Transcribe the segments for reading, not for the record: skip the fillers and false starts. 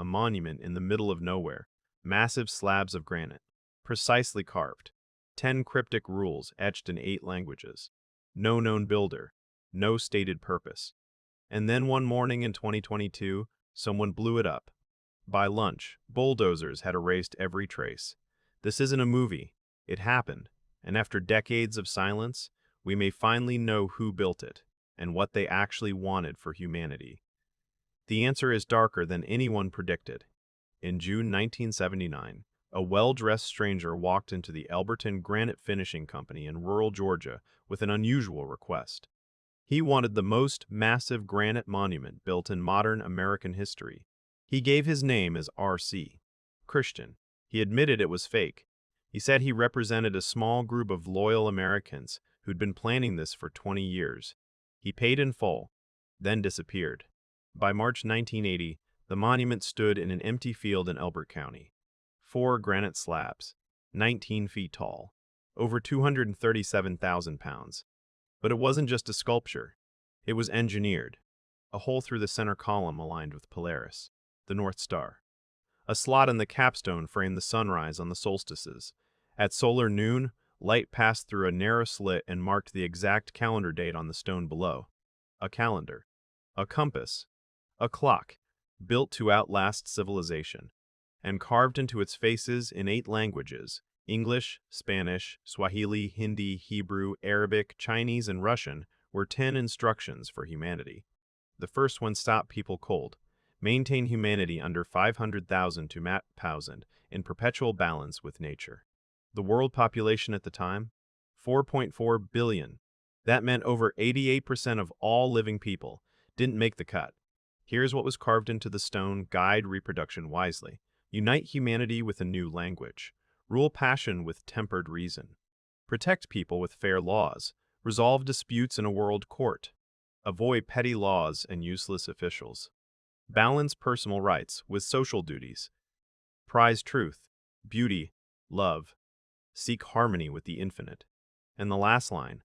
a monument in the middle of nowhere, massive slabs of granite, precisely carved, 10 cryptic rules etched in 8 languages, no known builder, no stated purpose. And then one morning in 2022, someone blew it up. By lunch, bulldozers had erased every trace. This isn't a movie. It happened, and after decades of silence, we may finally know who built it and what they actually wanted for humanity. The answer is darker than anyone predicted. In June 1979, a well-dressed stranger walked into the Elberton Granite Finishing Company in rural Georgia with an unusual request. He wanted the most massive granite monument built in modern American history. He gave his name as R.C. Christian. He admitted it was fake. He said he represented a small group of loyal Americans who'd been planning this for 20 years. He paid in full, then disappeared. By March 1980, the monument stood in an empty field in Elbert County. 4 granite slabs, 19 feet tall, over 237,000 pounds. But it wasn't just a sculpture. It was engineered. A hole through the center column aligned with Polaris, the North Star. A slot in the capstone framed the sunrise on the solstices. At solar noon, light passed through a narrow slit and marked the exact calendar date on the stone below. A calendar. A compass. A clock, built to outlast civilization, and carved into its faces in 8 languages: English, Spanish, Swahili, Hindi, Hebrew, Arabic, Chinese, and Russian, were 10 instructions for humanity. The first one stopped people cold. Maintain humanity under 500,000 to 1,000 in perpetual balance with nature. The world population at the time? 4.4 billion. That meant over 88% of all living people didn't make the cut. Here's what was carved into the stone: guide reproduction wisely. Unite humanity with a new language. Rule passion with tempered reason. Protect people with fair laws. Resolve disputes in a world court. Avoid petty laws and useless officials. Balance personal rights with social duties. Prize truth, beauty, love. Seek harmony with the infinite. And the last line: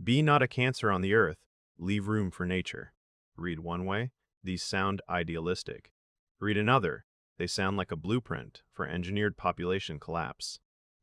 be not a cancer on the earth, leave room for nature. Read one way, these sound idealistic. Read another, they sound like a blueprint for engineered population collapse.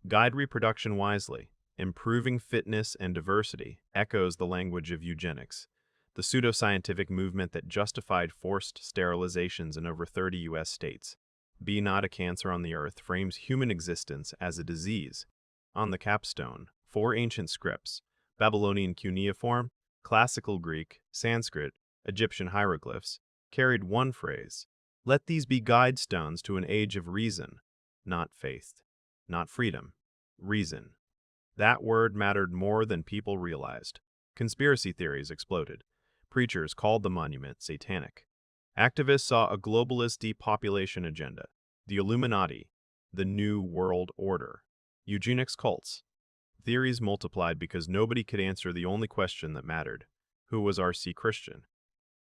Guide reproduction wisely. Improving fitness and diversity echoes the language of eugenics, the pseudoscientific movement that justified forced sterilizations in over 30 U.S. states. Be not a cancer on the earth frames human existence as a disease. On the capstone, 4 ancient scripts: Babylonian cuneiform, Classical Greek, Sanskrit, Egyptian hieroglyphs, carried one phrase: let these be guidestones to an age of reason, not faith, not freedom, reason. That word mattered more than people realized. Conspiracy theories exploded. Preachers called the monument satanic. Activists saw a globalist depopulation agenda, the Illuminati, the New World Order, eugenics cults. Theories multiplied because nobody could answer the only question that mattered: who was R.C. Christian?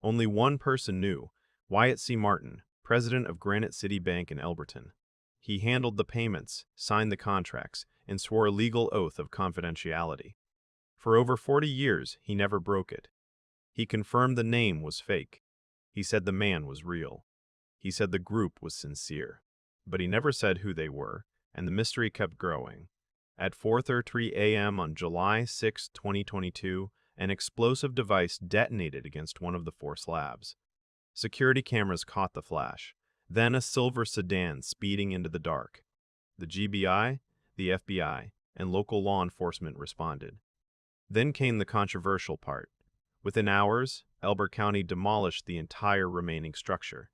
Only one person knew: Wyatt C. Martin, president of Granite City Bank in Elberton. He handled the payments, signed the contracts, and swore a legal oath of confidentiality. For over 40 years, he never broke it. He confirmed the name was fake. He said the man was real. He said the group was sincere. But he never said who they were, and the mystery kept growing. At 4:33 a.m. on July 6, 2022, an explosive device detonated against one of the 4 slabs. Security cameras caught the flash. Then a silver sedan speeding into the dark. The GBI, the FBI, and local law enforcement responded. Then came the controversial part. Within hours, Elbert County demolished the entire remaining structure.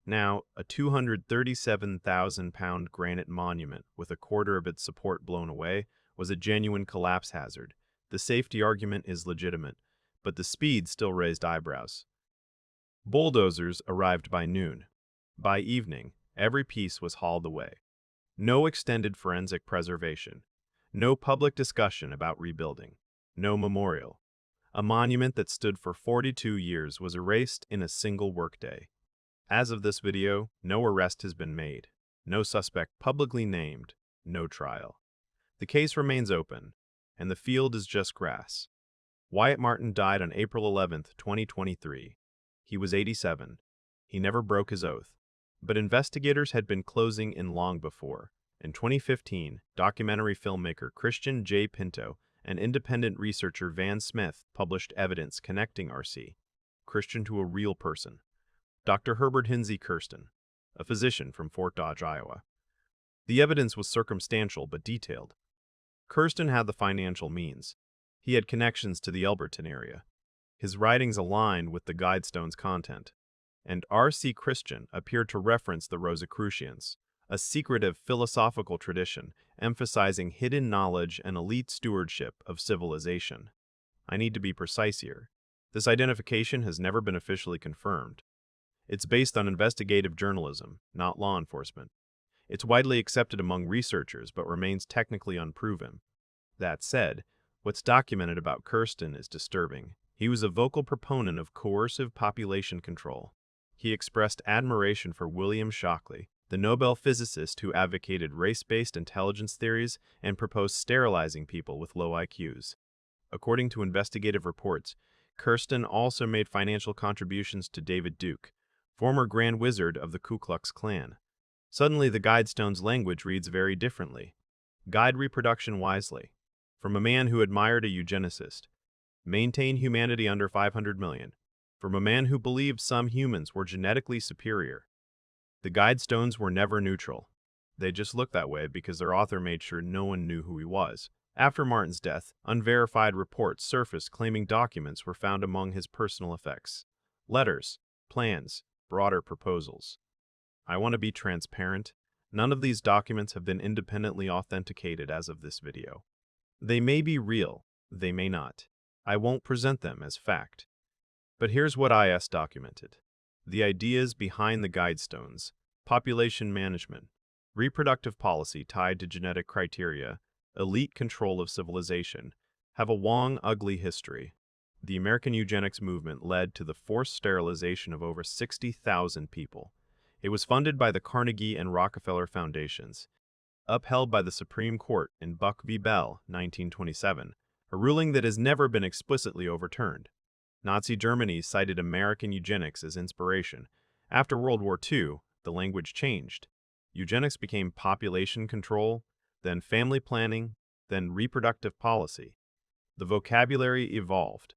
Now, a 237,000-pound granite monument with a quarter of its support blown away was a genuine collapse hazard. The safety argument is legitimate, but the speed still raised eyebrows. Bulldozers arrived by noon. By evening, every piece was hauled away. No extended forensic preservation. No public discussion about rebuilding. No memorial. A monument that stood for 42 years was erased in a single workday. As of this video, no arrest has been made. No suspect publicly named. No trial. The case remains open, and the field is just grass. Wyatt Martin died on April 11, 2023. He was 87. He never broke his oath. But investigators had been closing in long before. In 2015, documentary filmmaker Christian J. Pinto and independent researcher Van Smith published evidence connecting R.C. Christian to a real person, Dr. Herbert Hinsey Kirsten, a physician from Fort Dodge, Iowa. The evidence was circumstantial but detailed. Kirsten had the financial means. He had connections to the Elberton area. His writings aligned with the Guidestones' content. And R.C. Christian appeared to reference the Rosicrucians, a secretive philosophical tradition emphasizing hidden knowledge and elite stewardship of civilization. I need to be precise here. This identification has never been officially confirmed. It's based on investigative journalism, not law enforcement. It's widely accepted among researchers but remains technically unproven. That said, what's documented about Kirsten is disturbing. He was a vocal proponent of coercive population control. He expressed admiration for William Shockley, the Nobel physicist who advocated race-based intelligence theories and proposed sterilizing people with low IQs. According to investigative reports, Kirsten also made financial contributions to David Duke, former Grand Wizard of the Ku Klux Klan. Suddenly, the Guidestones' language reads very differently. Guide reproduction wisely. From a man who admired a eugenicist. Maintain humanity under 500 million. From a man who believed some humans were genetically superior. The Guidestones were never neutral. They just looked that way because their author made sure no one knew who he was. After Martin's death, unverified reports surfaced claiming documents were found among his personal effects. Letters, plans, broader proposals. I want to be transparent. None of these documents have been independently authenticated as of this video. They may be real, they may not. I won't present them as fact. But here's what IS documented. The ideas behind the Guidestones: population management, reproductive policy tied to genetic criteria, elite control of civilization, have a long, ugly history. The American eugenics movement led to the forced sterilization of over 60,000 people. It was funded by the Carnegie and Rockefeller Foundations, upheld by the Supreme Court in Buck v. Bell, 1927, a ruling that has never been explicitly overturned. Nazi Germany cited American eugenics as inspiration. After World War II, the language changed. Eugenics became population control, then family planning, then reproductive policy. The vocabulary evolved.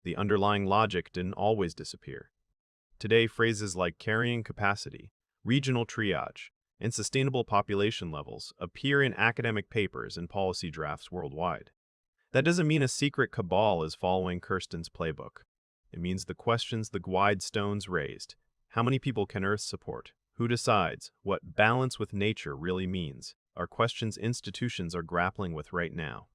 The underlying logic didn't always disappear. Today, phrases like carrying capacity, regional triage, and sustainable population levels appear in academic papers and policy drafts worldwide. That doesn't mean a secret cabal is following Kirsten's playbook. It means the questions the Guidestones raised: how many people can Earth support? Who decides? What balance with nature really means? Are questions institutions are grappling with right now.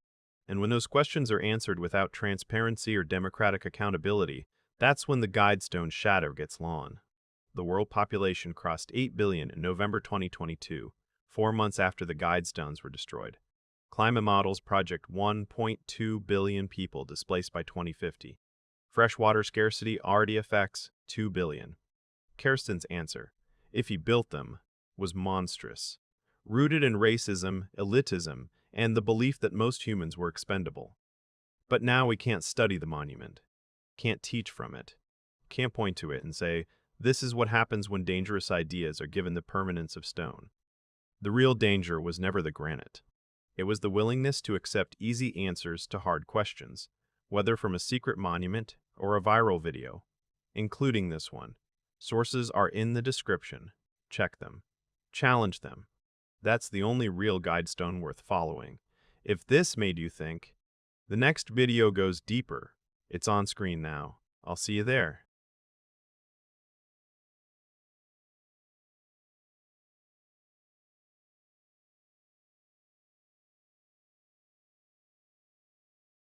And when those questions are answered without transparency or democratic accountability, that's when the Guidestone shadow gets long. The world population crossed 8 billion in November 2022, 4 months after the Guidestones were destroyed. Climate models project 1.2 billion people displaced by 2050. Freshwater scarcity already affects 2 billion. Kirsten's answer, if he built them, was monstrous, rooted in racism, elitism, and the belief that most humans were expendable. But now we can't study the monument, can't teach from it, can't point to it and say, this is what happens when dangerous ideas are given the permanence of stone. The real danger was never the granite. It was the willingness to accept easy answers to hard questions, whether from a secret monument or a viral video, including this one. Sources are in the description. Check them. Challenge them. That's the only real Guidestone worth following. If this made you think, the next video goes deeper. It's on screen now. I'll see you there.